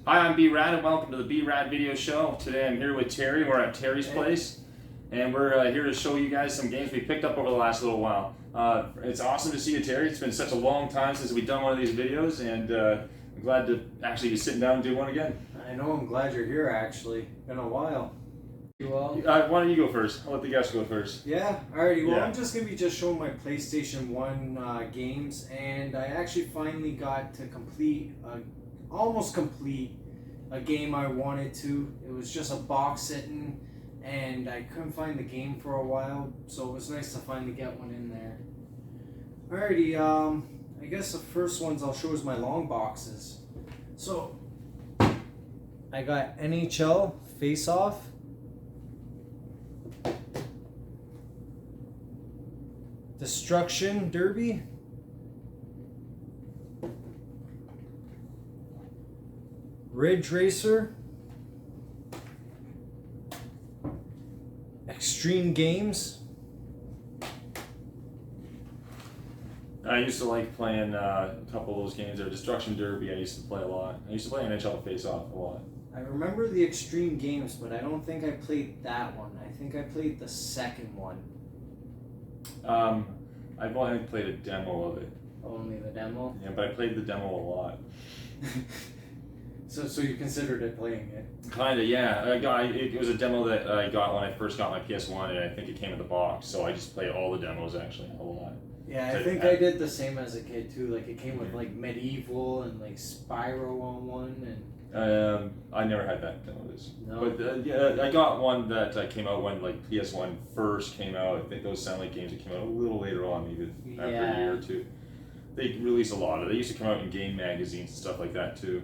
Hi, I'm B-Rad and welcome to the B-Rad video show. Today I'm here with Terry. We're at Terry's place and we're here to show you guys some games we picked up over the last little while. It's awesome to see you, Terry. It's been such a long time since we've done one of these videos, and I'm glad to actually be sitting down and do one again. I know, I'm glad you're here actually. Been a while. You well? Why don't you go first? I'll let the guests go first. Yeah, alrighty. Well, Yeah. I'm just going to be just showing my PlayStation 1 games, and I actually finally got to almost complete a game I wanted to. It was just a box sitting, and I couldn't find the game for a while, so it was nice to finally get one in there. Alrighty, I guess the first ones I'll show is my long boxes. So, I got NHL Face Off. Destruction Derby. Ridge Racer. Extreme Games. I used to like playing a couple of those games there. Destruction Derby I used to play a lot. I used to play NHL Face Off a lot. I remember the Extreme Games, but I don't think I played that one. I think I played the second one. I've only played a demo of it. Only the demo? Yeah, but I played the demo a lot. So you considered it playing it? Kinda, yeah. It was a demo that I got when I first got my PS1, and I think it came in the box, so I just played all the demos actually a lot. Yeah, I think I did the same as a kid too. Like it came with like Medieval and like Spyro on one, and I never had that demo. No. But yeah, I got one that came out when like PS1 first came out. I think those sound like games that came out a little later on, maybe after a year or two. They released a lot of. They used to come out in game magazines and stuff like that too.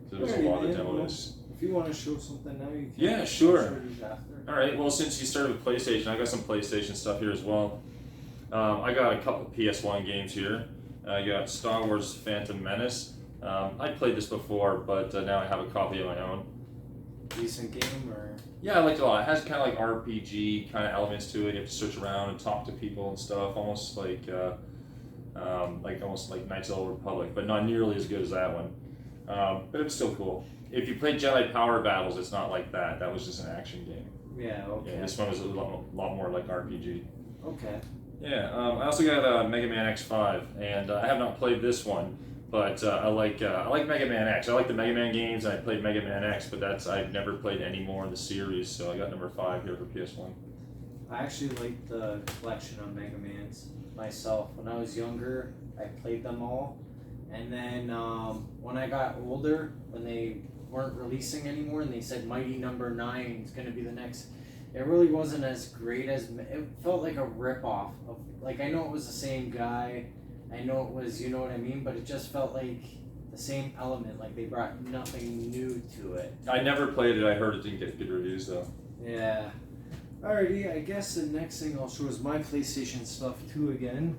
So there was a lot of demos. If you want to show something now, you can. Yeah, sure. Show these after. All right. Well, since you started with PlayStation, I got some PlayStation stuff here as well. I got a couple PS1 games here. I got Star Wars Phantom Menace. I played this before, but now I have a copy of my own. Decent game, or? Yeah, I liked it a lot. It has kind of like RPG kind of elements to it. You have to search around and talk to people and stuff, almost like Knights of the Old Republic, but not nearly as good as that one. But it's still cool. If you play Jedi Power Battles, it's not like that. That was just an action game. Yeah. Okay. Yeah, this one was a lot more like RPG. Okay. Yeah, I also got Mega Man X5, and I have not played this one, but I like Mega Man X. I like the Mega Man games, and I played Mega Man X, but I've never played any more in the series, so I got number 5 here for PS1. I actually like the collection of Mega Mans myself. When I was younger, I played them all, and then when I got older, when they weren't releasing anymore, and they said Mighty Number 9 is going to be the next. It really wasn't as great as it felt like a rip-off of, like, I know it was the same guy, I know it was, you know what I mean, but it just felt like the same element, like they brought nothing new to it. I never played it. I heard it didn't get good reviews though. Yeah. Alrighty, I guess the next thing I'll show is my PlayStation stuff too again.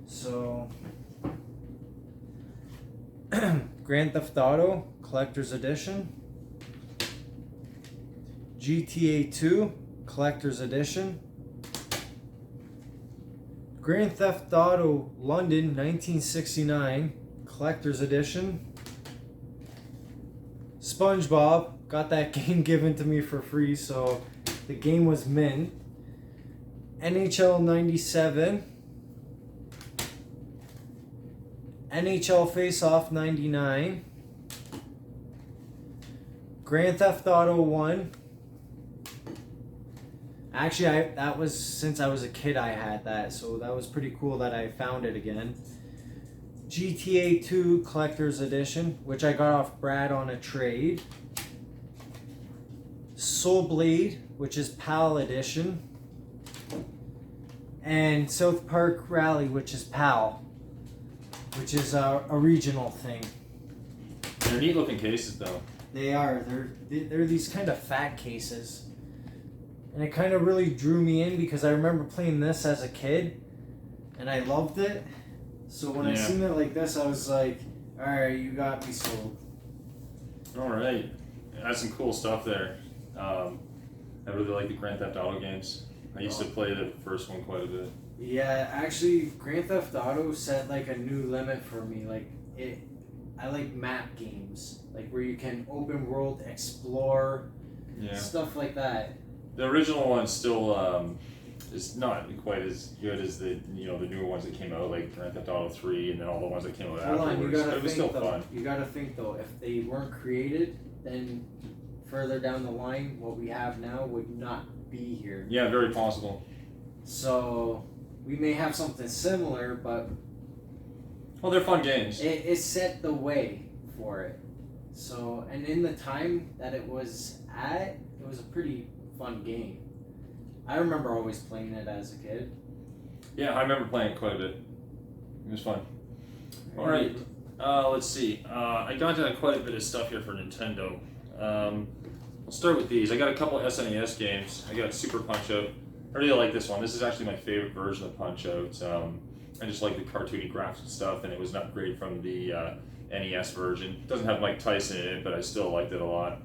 So Grand Theft Auto Collector's Edition. GTA 2 Collector's Edition. Grand Theft Auto London 1969 Collector's Edition. SpongeBob, got that game given to me for free, so the game was mint. NHL 97. NHL Face Off 99. Grand Theft Auto 1. Actually, that was since I was a kid I had that, so that was pretty cool that I found it again. GTA 2 Collector's Edition, which I got off Brad on a trade. Soul Blade, which is PAL Edition. And South Park Rally, which is PAL, which is a regional thing. They're neat looking cases though. They are. They're these kind of fat cases. And it kind of really drew me in because I remember playing this as a kid, and I loved it. So when I seen it like this, I was like, alright, you got me sold. Alright. That's some cool stuff there. I really like the Grand Theft Auto games. I used to play the first one quite a bit. Yeah, actually, Grand Theft Auto set like a new limit for me. Like I like map games, like where you can open world explore, stuff like that. The original one still is not quite as good as the the newer ones that came out, like Grand Theft Auto 3 and then all the ones that came out afterwards. But it was still fun. You gotta think though, if they weren't created, then further down the line, what we have now would not be here. Yeah, very possible. So we may have something similar, but well, they're fun games. It set the way for it. So, and in the time that it was at, it was a pretty fun game. I remember always playing it as a kid. Yeah, I remember playing it quite a bit. It was fun. All right, let's see. I got quite a bit of stuff here for Nintendo. I'll start with these. I got a couple SNES games. I got Super Punch-Out. I really like this one. This is actually my favorite version of Punch-Out. I just like the cartoony graphics and stuff, and it was an upgrade from the NES version. It doesn't have Mike Tyson in it, but I still liked it a lot.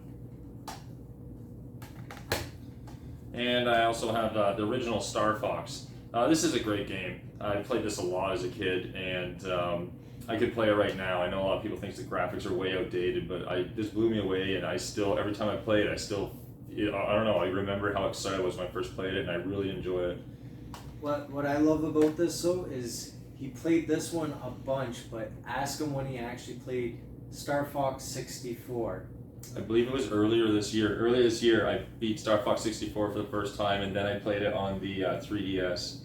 And I also have the original Star Fox. This is a great game. I played this a lot as a kid, and I could play it right now. I know a lot of people think the graphics are way outdated, but this blew me away, and I still, every time I play it, I don't know, I remember how excited I was when I first played it, and I really enjoy it. What I love about this, though, is he played this one a bunch, but ask him when he actually played Star Fox 64. I believe it was earlier this year. Earlier this year, I beat Star Fox 64 for the first time, and then I played it on the 3DS.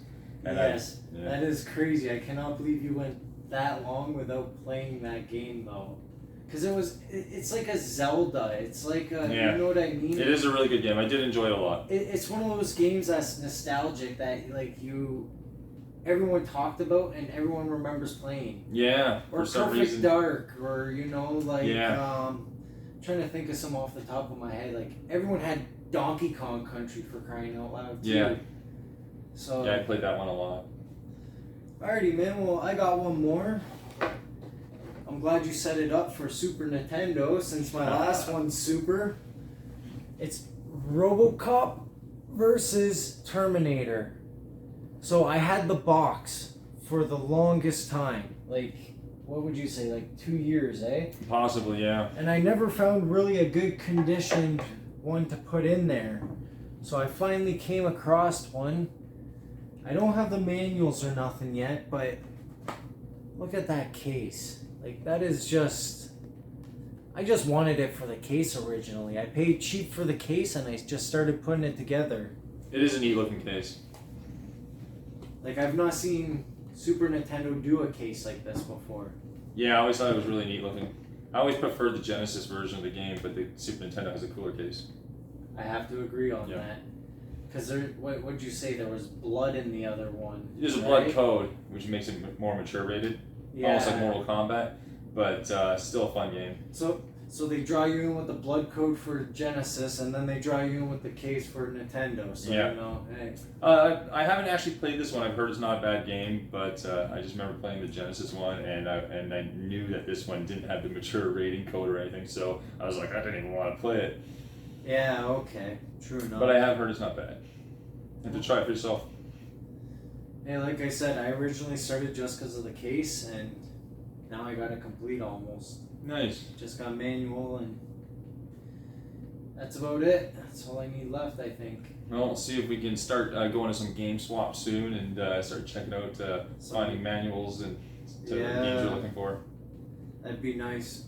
And yes, that is crazy. I cannot believe you went that long without playing that game, though. Because it's like a Zelda. It's like you know what I mean? It is a really good game. I did enjoy it a lot. It's one of those games that's nostalgic that everyone talked about and everyone remembers playing. Yeah, or for some Perfect reason. Dark, or I'm trying to think of some off the top of my head. Like everyone had Donkey Kong Country, for crying out loud, too. Yeah. So yeah, I played that one a lot. Alrighty, man. Well, I got one more. I'm glad you set it up for Super Nintendo, since my last one's Super. It's Robocop versus Terminator. So I had the box for the longest time. Like, what would you say, like 2 years, eh? Possibly, yeah. And I never found really a good conditioned one to put in there. So I finally came across one. I don't have the manuals or nothing yet, but look at that case. Like, that is just... I just wanted it for the case originally. I paid cheap for the case and I just started putting it together. It is a neat looking case. Like, I've not seen Super Nintendo do a case like this before. Yeah, I always thought it was really neat looking. I always preferred the Genesis version of the game, but the Super Nintendo has a cooler case. I have to agree on that. Because what'd you say? There was blood in the other one. There's a blood code, which makes it more mature rated. Yeah. Almost like Mortal Kombat, but still a fun game. So they draw you in with the blood code for Genesis, and then they draw you in with the case for Nintendo. So yeah. You know, hey. I haven't actually played this one. I've heard it's not a bad game, but I just remember playing the Genesis one, and I knew that this one didn't have the mature rating code or anything. So I was like, I didn't even want to play it. Yeah. Okay. True enough. But I have heard it's not bad. You have to try it for yourself. Yeah, like I said, I originally started just because of the case, and now I got it complete almost. Nice. Just got manual, and that's about it. That's all I need left, I think. Well, we'll see if we can start going to some game swaps soon and start checking out finding manuals and games you're looking for. That'd be nice.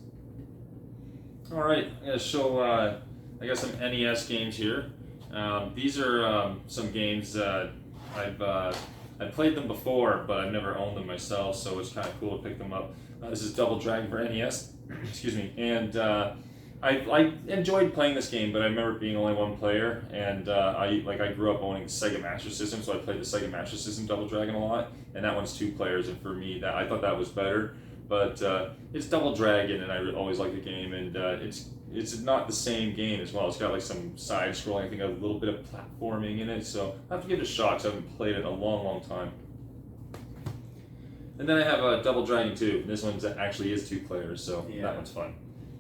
All right, I'm gonna show. I got some NES games here. These are some games I've played them before, but I've never owned them myself, so it's kind of cool to pick them up. This is Double Dragon for NES. Excuse me. And I enjoyed playing this game, but I remember being only one player, and I grew up owning the Sega Master System, so I played the Sega Master System Double Dragon a lot, and that one's 2 players, and for me, I thought that was better. But it's Double Dragon, and I always like the game, and it's not the same game as well. It's got like some side scrolling, I think a little bit of platforming in it, so I have to give it a shot because I haven't played it in a long, long time. And then I have Double Dragon 2. This one actually is 2 players, so that one's fun.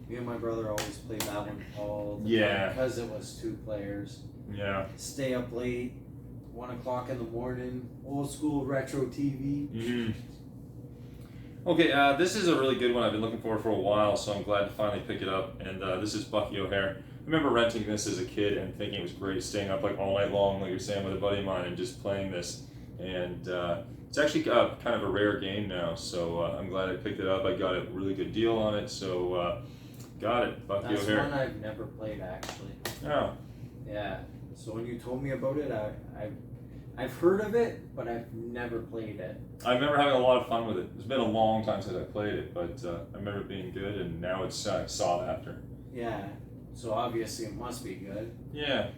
Me and my brother always played that one all the time because it was 2 players. Yeah. Stay up late, 1 o'clock in the morning, old school retro TV. Mm-hmm. Okay, this is a really good one I've been looking for a while, so I'm glad to finally pick it up. And this is Bucky O'Hare. I remember renting this as a kid and thinking it was great, staying up like all night long, like you're saying, with a buddy of mine and just playing this. And it's actually kind of a rare game now, so I'm glad I picked it up. I got a really good deal on it, so got it, Bucky O'Hare. That's one I've never played, actually. Oh. Yeah. So when you told me about it, I've heard of it, but I've never played it. I remember having a lot of fun with it. It's been a long time since I played it, but I remember it being good, and now it's sought after. Yeah. So obviously it must be good. Yeah.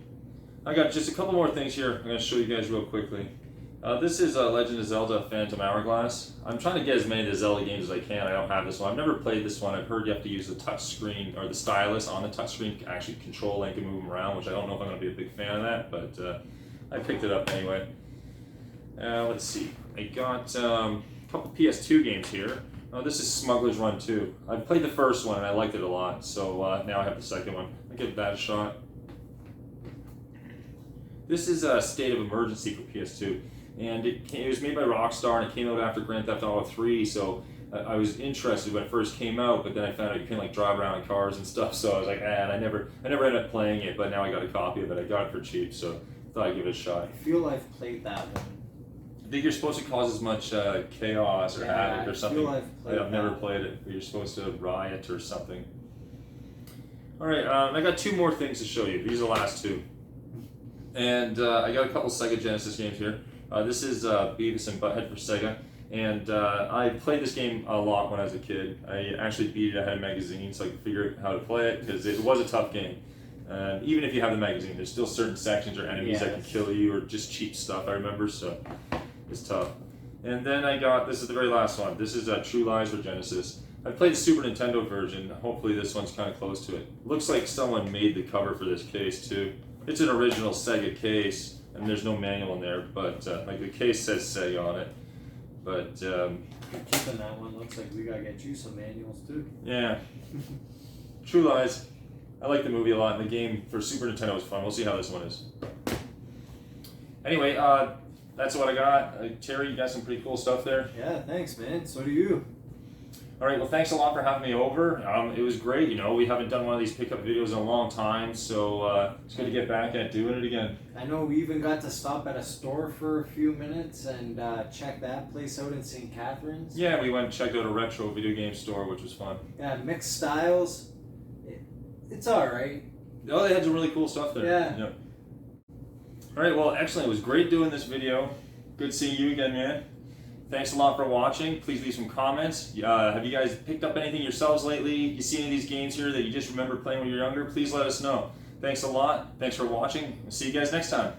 I got just a couple more things here I'm going to show you guys real quickly. This is Legend of Zelda Phantom Hourglass. I'm trying to get as many of the Zelda games as I can. I don't have this one. I've never played this one. I've heard you have to use the touch screen or the stylus on the touch screen to actually control Link and move them around, which I don't know if I'm going to be a big fan of that, but I picked it up anyway. Let's see. I got a couple PS2 games here. This is Smuggler's Run 2. I played the first one and I liked it a lot, so now I have the second one. I'll give that a shot. This is State of Emergency for PS2. And it was made by Rockstar, and it came out after Grand Theft Auto 3, so I was interested when it first came out, but then I found out you can like drive around in cars and stuff, so I was like, and I never ended up playing it, but now I got a copy of it. I got it for cheap, so I thought I'd give it a shot. I feel I've played that one. I think you're supposed to cause as much chaos or havoc or something. I've never played it, but you're supposed to riot or something. Alright, I got two more things to show you. These are the last two. And I got a couple Sega Genesis games here. This is Beavis and Butthead for Sega, and I played this game a lot when I was a kid. I actually beat it. I had a magazine so I could figure out how to play it because it was a tough game. Even if you have the magazine, there's still certain sections or enemies that can kill you or just cheap stuff, I remember, so it's tough. And then I got, this is the very last one. This is True Lies for Genesis. I played the Super Nintendo version. Hopefully this one's kind of close to it. Looks like someone made the cover for this case too. It's an original Sega case. And there's no manual in there, but like the case says Sega on it. But keeping that one. Looks like we gotta get you some manuals too. Yeah. True Lies. I like the movie a lot, and the game for Super Nintendo was fun. We'll see how this one is. Anyway, that's what I got. Terry, you got some pretty cool stuff there. Yeah, thanks, man. So do you. All right, well, thanks a lot for having me over. It was great. You know, we haven't done one of these pickup videos in a long time, so it's good to get back at doing it again. I know we even got to stop at a store for a few minutes and check that place out in St. Catharines. Yeah, we went and checked out a retro video game store, which was fun. Yeah, mixed styles. It's all right. Oh, they had some really cool stuff there. Yeah. Yep. All right, well, excellent. It was great doing this video. Good seeing you again, man. Thanks a lot for watching. Please leave some comments. Have you guys picked up anything yourselves lately? You see any of these games here that you just remember playing when you were younger? Please let us know. Thanks a lot. Thanks for watching. See you guys next time.